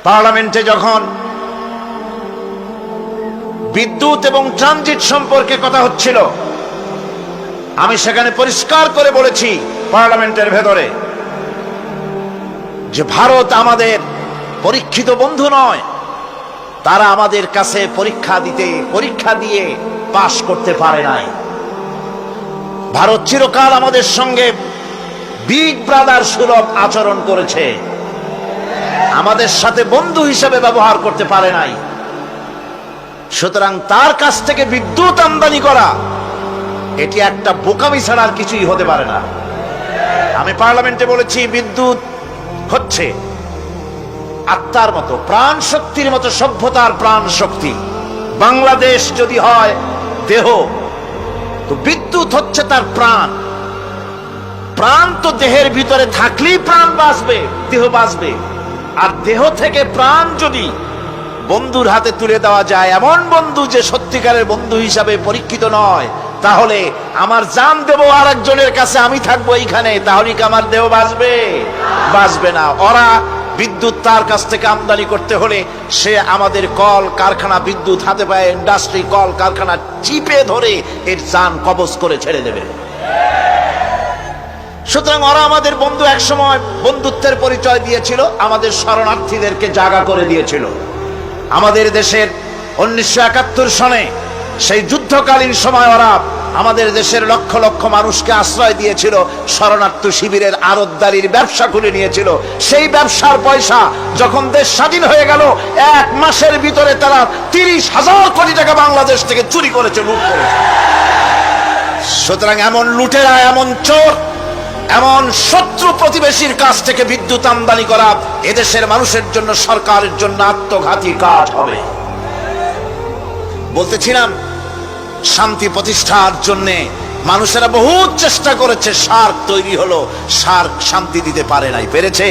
পার্লামেন্টে যখন বিদ্যুৎ এবং ট্রানজিট সম্পর্কে কথা হচ্ছিল, আমি সেখানে পরিষ্কার করে বলেছি পার্লামেন্টের ভেতরে যে ভারত আমাদের পরীক্ষিত বন্ধু নয়। তারা আমাদের কাছে পরীক্ষা দিয়ে পাশ করতে পারে নাই। ভারত চিরকাল আমাদের সঙ্গে বিগ ব্রাদার সুলভ আচরণ করেছে, আমাদের সাথে বন্ধু হিসেবে ব্যবহার করতে পারে নাই। সুতরাং তার কাছ থেকে বিদ্যুৎ আমদানি করা এটি একটা বোকামি ছাড়া আর কিছুই হতে পারে না। আমি পার্লামেন্টে বলেছি, বিদ্যুৎ হচ্ছে আত্মার মতো, প্রাণ শক্তির মতো, সভ্যতার প্রাণ শক্তি। বাংলাদেশ যদি হয় দেহ, তো বিদ্যুৎ হচ্ছে তার প্রাণ। প্রাণ তো দেহের ভিতরে থাকলেই প্রাণ বাঁচবে, দেহ বাঁচবে। আর দেহ থেকে প্রাণ যদি বন্ধুর হাতে তুলে দেওয়া যায়, এমন বন্ধু যে সত্যিকারের বন্ধু হিসাবে পরীক্ষিত নয়, তাহলে আমার জান দেব আর একজনের কাছে, আমি থাকবো এইখানে, তাহলে কি আমার দেহ বাঁচবে? বাঁচবে না। ওরা বিদ্যুৎ তার কাছ থেকে আমদানি করতে হলে সে আমাদের কল কারখানা, বিদ্যুৎ হাতে পায়ে ইন্ডাস্ট্রি, কল কারখানা চিপে ধরে এর জান কবজ করে ছেড়ে দেবে। সুতরাং ওরা আমাদের বন্ধু, এক সময় বন্ধুত্বের পরিচয় দিয়েছিল, আমাদের শরণার্থীদেরকে জায়গা করে দিয়েছিল। আমাদের দেশের 1971 সনে সেই যুদ্ধকালীন সময় ওরা আমাদের দেশের লক্ষ লক্ষ মানুষকে আশ্রয় দিয়েছিল, শরণার্থী শিবিরের আড়তদারির ব্যবসা খুলে নিয়েছিল। সেই ব্যবসার পয়সা যখন দেশ স্বাধীন হয়ে গেল, 1 মাসের ভিতরে তারা 30,000 কোটি টাকা বাংলাদেশ থেকে চুরি করেছে, লুট করেছে। সুতরাং এমন লুটেরা, এমন চোর, এমন শত্রু প্রতিবেশীর কাছ থেকে বিদ্যুৎ আমদানি করা এদেশের মানুষের জন্য, সরকারের জন্য আত্মঘাতী কাজ হবে। বলতেছিলাম, শান্তি প্রতিষ্ঠার জন্য মানুষেরা বহুত চেষ্টা করেছে, সার্ক তৈরি হলো, সার্ক শান্তি দিতে পারে নাই। পেরেছে?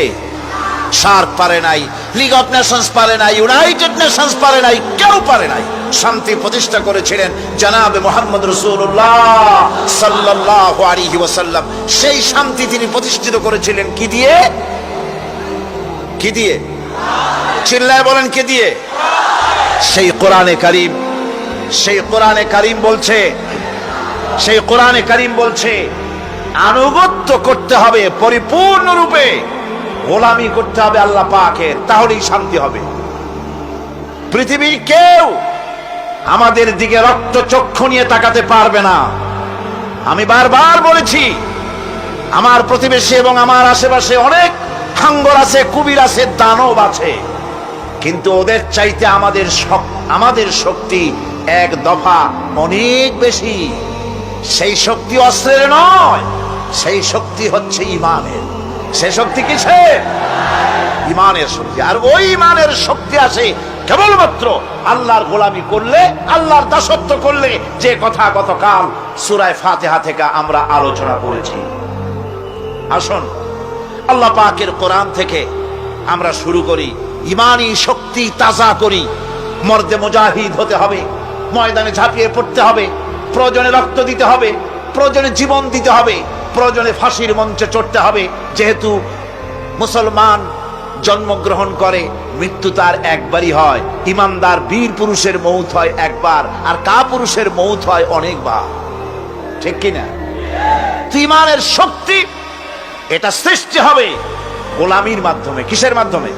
সার্ক পারে নাই, লিগ অফ নেশনস পারে নাই, ইউনাইটেড নেশনস পারে নাই, কেউ পারে নাই। শান্তি প্রতিষ্ঠা করেছিলেন জনাবে মুহাম্মদ রাসূলুল্লাহ সাল্লাল্লাহু আলাইহি ওয়াসাল্লাম। সেই শান্তি তিনি প্রতিষ্ঠিত করেছিলেন কি দিয়ে? কি দিয়ে? চিল্লায় বলেন, কে দিয়ে? সেই কোরআনে কারীম। সেই কোরআনে কারীম বলছে, সেই কোরআনে কারীম বলছে আনুগত্য করতে হবে পরিপূর্ণরূপে, গোলামি করতে হবে আল্লাহ পাকের, তাহলেই শান্তি হবে। পৃথিবীর কেউ আমাদের দিকে রক্ত চক্ষু নিয়ে তাকাতে পারবে না। আমি বারবার বলেছি, আমার প্রতিবেশী এবং আমার আশেপাশে অনেক হাঙ্গর আছে, কুবির আছে, দানব আছে, কিন্তু ওদের চাইতে আমাদের শক্তি এক দফা অনেক বেশি। সেই শক্তি অস্ত্রের নয়, সেই শক্তি হচ্ছে ইমানের। সেই শক্তি কিসের? ইমানের শক্তি। আর ওই ইমানের শক্তি আসে কেবলমাত্র আল্লাহর গোলামি করলে, আল্লাহর দাসত্ব করলে, যে কথা গতকাল সূরা ফাতিহা থেকে আমরা আলোচনা করেছি। আসুন আল্লাহ পাকের কোরআন থেকে আমরা শুরু করি, ইমানি শক্তি তাজা করি। মর্দে মুজাহিদ হতে হবে, ময়দানে ঝাঁপিয়ে পড়তে হবে, প্রয়োজনে রক্ত দিতে হবে, প্রয়োজনে জীবন দিতে হবে, প্রয়োজনে ফাঁসির মঞ্চে চড়তে হবে। যেহেতু মুসলমান জন্মগ্রহণ করে, মৃত্যু তার একবারই হয়। ইমানদার বীর পুরুষের মৌত হয় একবার, আর কাপুরুষের মৌত হয় অনেকবার। ঠিক কিনা? ইমানের শক্তি এটা সৃষ্টি হবে গোলামির মাধ্যমে। কিসের মাধ্যমে?